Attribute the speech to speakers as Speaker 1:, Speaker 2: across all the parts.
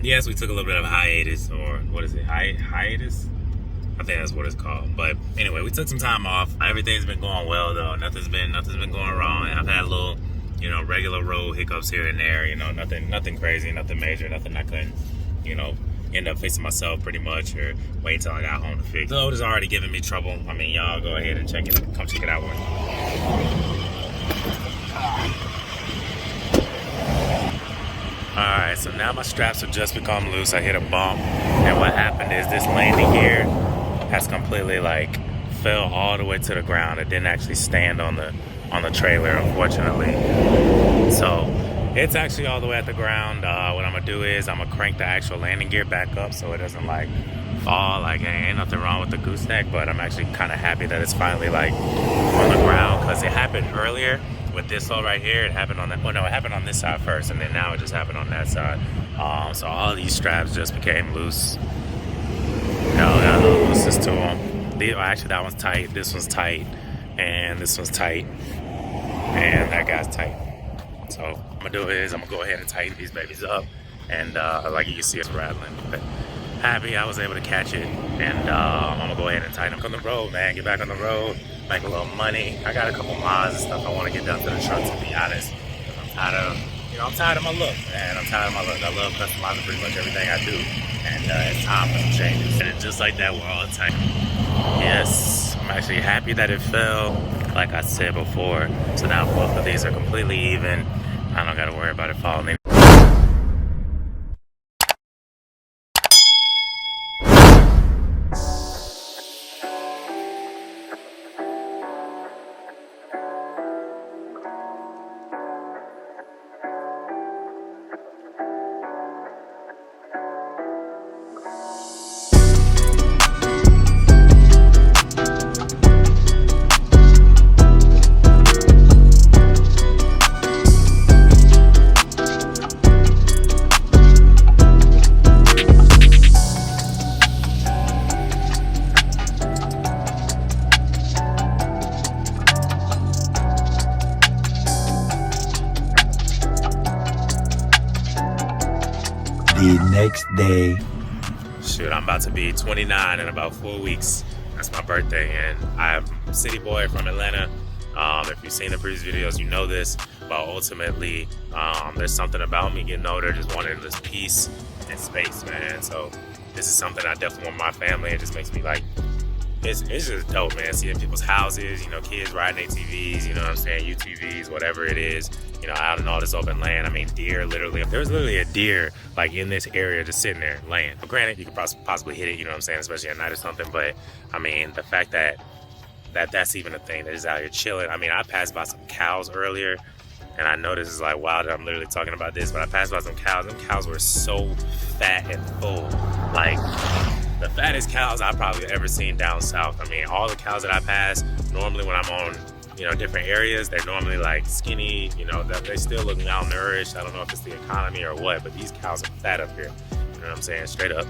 Speaker 1: Yes, we took a little bit of a hiatus, or what is it, hiatus? I think that's what it's called. But anyway, we took some time off. Everything's been going well though. Nothing's been going wrong. I've had little, regular road hiccups here and there. Nothing crazy, nothing major, nothing I couldn't, end up fixing myself pretty much, or wait till I got home to fix. The road is already giving me trouble. I mean, y'all go ahead and come check it out with me. Alright, so now my straps have just become loose. I hit a bump, and what happened is this landing gear has completely fell all the way to the ground. It didn't actually stand on the trailer, unfortunately. So it's actually all the way at the ground. What I'm gonna do is I'm gonna crank the actual landing gear back up so it doesn't fall. Ain't nothing wrong with the gooseneck, but I'm actually kind of happy that it's finally on the ground, because it happened earlier with this low right here. It happened on that. Well, no, it happened on this side first, and then now it just happened on that side. So all these straps just became loose. Got a little looseness to them. Actually, that one's tight. This one's tight, and this one's tight, and that guy's tight. So I'm gonna do is I'm gonna go ahead and tighten these babies up, and like you can see, it's rattling. But happy I was able to catch it, and I'm gonna go ahead and tighten them on the road, man. Get back on the road, make a little money. I got a couple miles and stuff I want to get done to the truck, to be honest. I'm tired of my look, man. I'm tired of my look. I love customizing pretty much everything I do, and it's time for some changes. And just like that, we're all tight. Yes, I'm actually happy that it fell, like I said before. So now both of these are completely even. I don't gotta worry about it falling.
Speaker 2: The next day.
Speaker 1: Shoot, I'm about to be 29 in about 4 weeks. That's my birthday, and I'm a city boy from Atlanta. If you've seen the previous videos, you know this, but ultimately, there's something about me getting older, just wanting this peace and space, man. So this is something I definitely want my family. It just makes me it's just dope, man. Seeing people's houses, kids riding ATVs, you know what I'm saying, UTVs, whatever it is, out in all this open land. I mean, deer, literally. There's literally a deer, in this area just sitting there laying. But granted, you could possibly hit it, you know what I'm saying, especially at night or something. But, I mean, the fact that's even a thing that is out here chilling. I mean, I passed by some cows earlier, and I know this is wild that I'm literally talking about this, but I passed by some cows. Them cows were so fat and full. The fattest cows I've probably ever seen down south. I mean, all the cows that I pass, normally when I'm on, different areas, they're normally skinny, they still look malnourished. I don't know if it's the economy or what, but these cows are fat up here. You know what I'm saying? Straight up.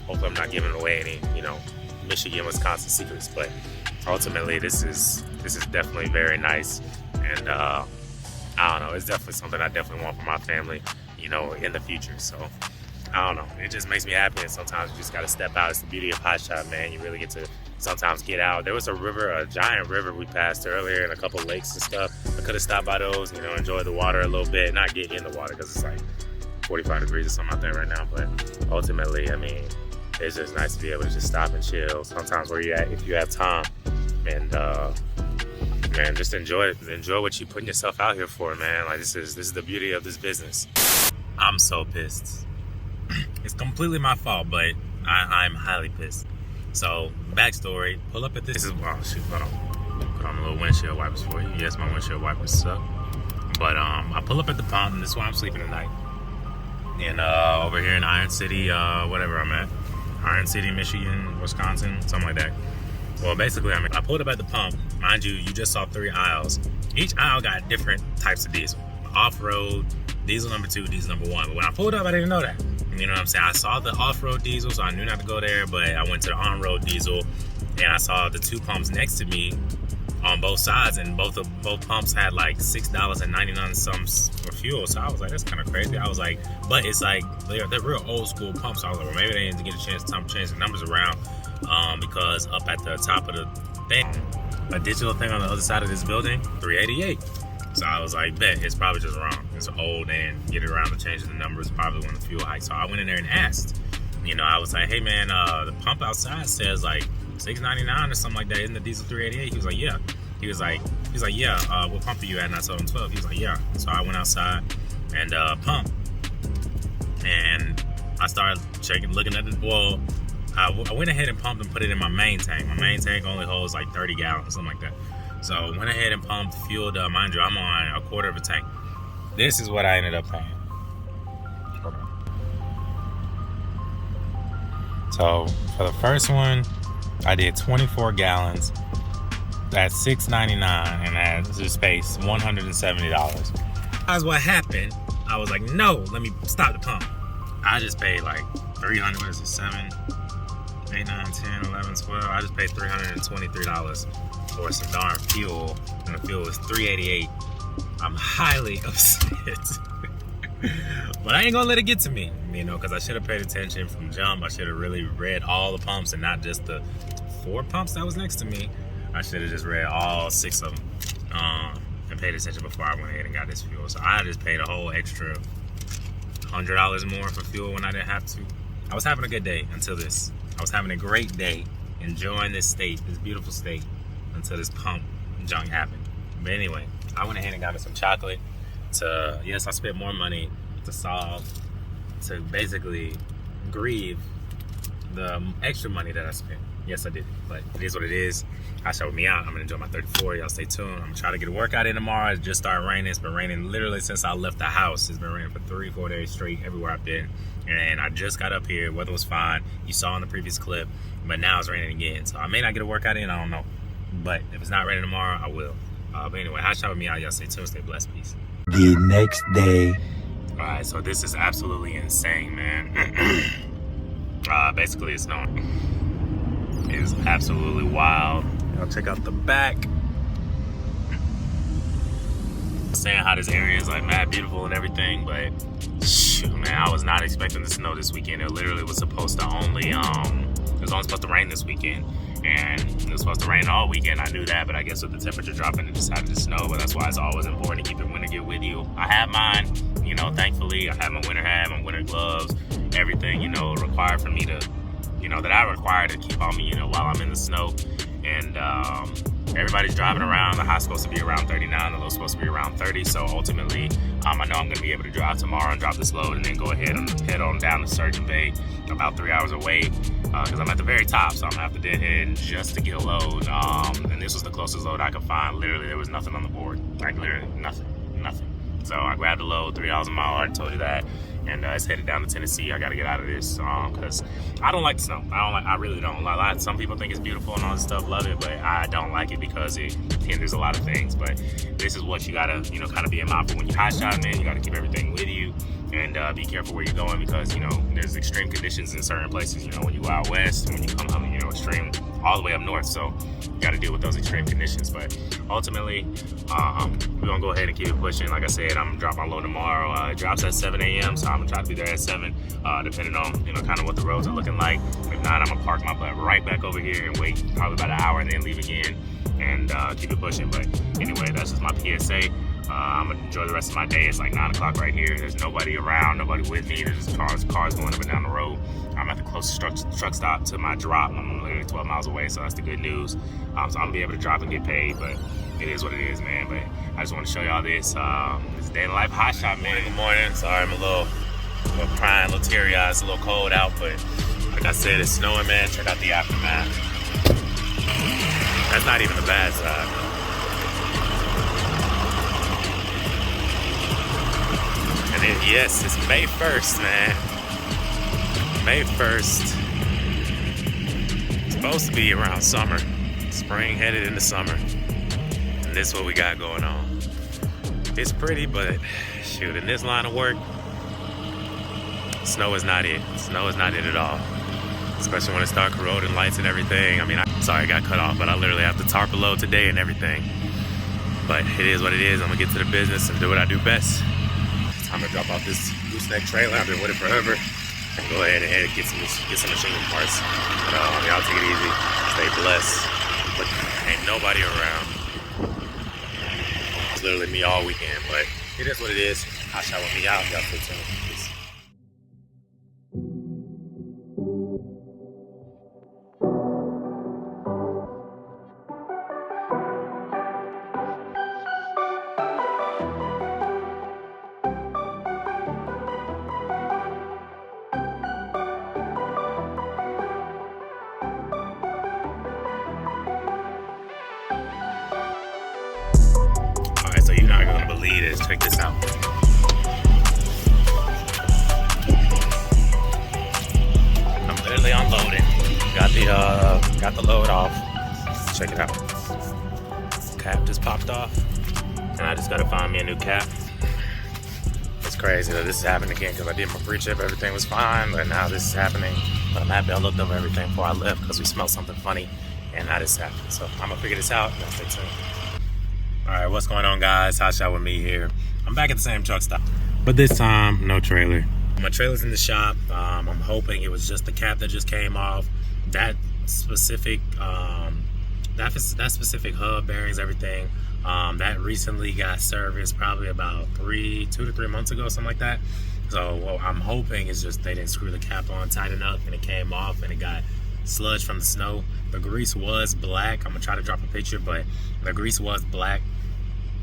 Speaker 1: Hopefully I'm not giving away any, Michigan, Wisconsin secrets, but ultimately this is definitely very nice. And I don't know, it's definitely something I definitely want for my family, in the future. So I don't know, it just makes me happy, and sometimes you just gotta step out. It's the beauty of Hot Shot, man. You really get to sometimes get out. There was a river, a giant river we passed earlier, and a couple lakes and stuff. I could have stopped by those, enjoy the water a little bit, not get in the water because it's 45 degrees or something out there right now. But ultimately, I mean, it's just nice to be able to just stop and chill sometimes where you're at, if you have time. And man, just enjoy what you're putting yourself out here for, man. This is the beauty of this business. I'm so pissed. It's completely my fault, but I'm highly pissed. So, backstory, pull up at this. Oh shoot, hold on. Put on a little windshield wipers for you. Yes, my windshield wipers suck. But I pull up at the pump, and this is where I'm sleeping tonight. And over here in Iron City, whatever I'm at. Iron City, Michigan, Wisconsin, something like that. Well, basically, I pulled up at the pump. Mind you, you just saw 3 aisles. Each aisle got different types of diesel. Off-road, diesel number 2, diesel number 1. But when I pulled up, I didn't know that. You know what I'm saying? I saw the off-road diesel, so I knew not to go there, but I went to the on-road diesel, and I saw the 2 pumps next to me on both sides, and both pumps had like $6.99 some for fuel. So I was like, that's kind of crazy. I was like, but it's like they're real old school pumps. I was like, well, maybe they didn't get a chance to change the numbers around because up at the top of the thing, a digital thing on the other side of this building, 388. So I was like, bet, it's probably just wrong. It's old and get it around to change the numbers probably when the fuel hike. So I went in there and asked. You know, I was like, hey man, the pump outside says like $6.99 or something like that. Isn't the diesel 388? He was like, yeah. He was like, yeah, what pump are you at? And I told him 12. He was like, yeah. So I went outside and pumped. And I started checking, looking at the, well, I went ahead and pumped and put it in my main tank. My main tank only holds like 30 gallons, something like that. So I went ahead and pumped, fueled up. Mind you, I'm on a quarter of a tank. This is what I ended up paying. Hold on. So for the first one, I did 24 gallons. That's $6.99, and that's just space $170. That's what happened. I was like, no, let me stop the pump. I just paid like 300. What is it? 7, 8, 9, 10, 11, 12. I just paid $323 for some darn fuel, and the fuel was $3.88. I'm highly upset. But I ain't gonna let it get to me, you know, because I should have paid attention from jump. I should have really read all the pumps and not just the 4 pumps that was next to me. I should have just read all 6 of them and paid attention before I went ahead and got this fuel. So I just paid a whole extra $100 more for fuel when I didn't have to. I was having a good day until this. I was having a great day, enjoying this state, this beautiful state, until this pump junk happened. But anyway, I went ahead and got me some chocolate to, yes, I spent more money to basically grieve the extra money that I spent. Yes, I did, but it is what it is. I showed me out. I'm gonna enjoy my 34. Y'all stay tuned. I'm gonna try to get a workout in tomorrow. It just started raining. It's been raining literally since I left the house. It's been raining for 3-4 days straight everywhere I've been. And I just got up here. Weather was fine. You saw in the previous clip, but now it's raining again. So I may not get a workout in. I don't know. But if it's not raining tomorrow, I will. But anyway, hot shot with me out. Y'all stay tuned. Stay blessed. Peace.
Speaker 2: The next day.
Speaker 1: All right, so this is absolutely insane, man. Basically, it's snowing. It is absolutely wild. Y'all check out the back. Saying how this area is like mad beautiful and everything, but shoot, man, I was not expecting the snow this weekend. It literally was supposed to only, it was only supposed to rain this weekend, and it was supposed to rain all weekend. I knew that, but I guess with the temperature dropping, it decided to snow. But that's why it's always important to keep your winter gear with you. I have mine, you know, thankfully. I have my winter hat, my winter gloves, everything, you know, required for me to, you know, that I require to keep on me, you know, while I'm in the snow. And everybody's driving around. The high's supposed to be around 39, the low's supposed to be around 30. So ultimately, I know I'm gonna be able to drive tomorrow and drop this load and then go ahead and head on down to Surgeon Bay, about 3 hours away, because I'm at the very top. So I'm gonna have to deadhead just to get a load. And this was the closest load I could find. Literally, there was nothing on the board. Like literally nothing. So I grabbed the load, $3 a mile. I already told you that. And it's headed down to Tennessee. I got to get out of this because I don't like the snow. I really don't. Some people think it's beautiful and all this stuff, love it, but I don't like it because it hinders a lot of things. But this is what you gotta, you know, kind of be mindful when you hot shot, man. You gotta keep everything with you and be careful where you're going because, you know, there's extreme conditions in certain places. You know, when you go out west, when you come up, you know, extreme all the way up north. So you got to deal with those extreme conditions. But ultimately, we're gonna go ahead and keep it pushing. Like I said, I'm gonna drop my load tomorrow. It drops at 7 a.m. So I'm gonna try to be there at 7, depending on, you know, kind of what the roads are looking like. If not, I'm gonna park my butt right back over here and wait probably about an hour and then leave again and keep it pushing. But anyway, that's just my PSA. I'm gonna enjoy the rest of my day. It's like 9 o'clock right here. There's nobody around, nobody with me. There's just cars going up and down the road. I'm at the closest truck stop to my drop. I'm literally 12 miles away, so that's the good news. So I'm gonna be able to drop and get paid, but it is what it is, man. But I just want to show y'all this. This day in life hot shot, man. Good morning. Sorry, I'm a little crying, a little teary-eyed. It's a little cold out, but like I said, it's snowing, man. Check out the aftermath. That's not even the bad side. And then, yes, it's May 1st, man. May 1st. It's supposed to be around summer. Spring headed into summer. And this is what we got going on. It's pretty, but shoot, in this line of work, snow is not it. Snow is not it at all. especially when it starts corroding lights and everything. I mean, sorry I got cut off, but I literally have to tarp a load today and everything. But it is what it is. I'm gonna get to the business and do what I do best. Time to drop off this gooseneck trailer. I've been with it forever. And go ahead and get some machine parts. But y'all take it easy. Stay blessed. But ain't nobody around. It's literally me all weekend, but it is what it is. I'll shout with me out. Y'all stay tuned. Peace. Alright, so you're not gonna believe this. Check this out. I'm literally unloading. Got the load off. Check it out. Cap just popped off. And I just gotta find me a new cap. It's crazy that this is happening again because I did my pre-chip, everything was fine, but now this is happening. But I'm happy I looked over everything before I left because we smelled something funny and now this happened. So I'm gonna figure this out. Y'all stay tuned. Alright, what's going on, guys? Hot Shot with me here. I'm back at the same truck stop, but this time, no trailer. My trailer's in the shop. I'm hoping it was just the cap that just came off. That specific hub, bearings, everything, that recently got serviced probably about 2 to 3 months ago, something like that. So what I'm hoping is just they didn't screw the cap on tight enough and it came off and it got sludge from the snow. The grease was black. I'm gonna try to drop a picture, but the grease was black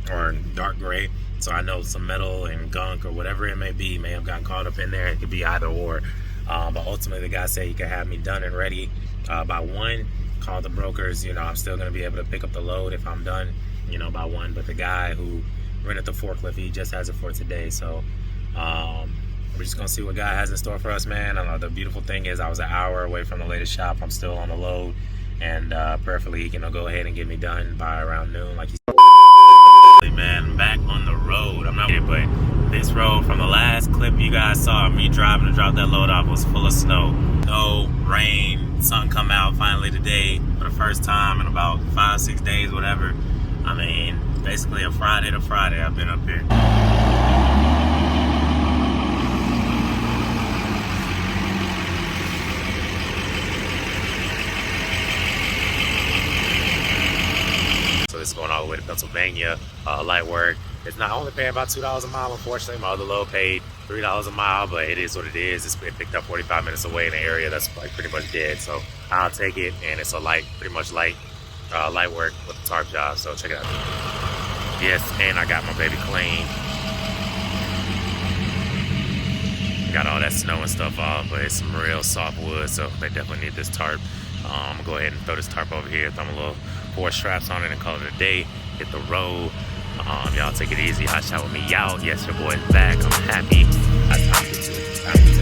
Speaker 1: or dark gray. So I know some metal and gunk or whatever it may be may have gotten caught up in there. It could be either or. But ultimately the guy said he could have me done and ready by 1. Call the brokers. You know, I'm still gonna be able to pick up the load if I'm done, you know, by 1. But the guy who rented the forklift, he just has it for today. So we're just gonna see what God has in store for us, man. The beautiful thing is I was an hour away from the latest shop. I'm still on the load, and prayerfully he can go ahead and get me done by around noon, like he said. Man, back on the road. I'm not here, but this road from the last clip you guys saw me driving to drop that load off was full of snow. No rain, sun come out finally today for the first time in about 5-6 days, whatever. I mean, basically a Friday to Friday I've been up here. It's going all the way to Pennsylvania, light work. It's not only paying about $2 a mile, unfortunately. My other load paid $3 a mile, but it is what it is. It's been picked up 45 minutes away in an area that's like pretty much dead. So I'll take it, and it's a pretty much light work with the tarp job. So check it out. Yes, and I got my baby clean. Got all that snow and stuff off, but it's some real soft wood, so they definitely need this tarp. I'm gonna go ahead and throw this tarp over here, throw my little 4 straps on it and call it a day. Hit the road. Y'all take it easy. Hot Shot with me out. Yes, your boy's back. I'm happy. Time to get to it.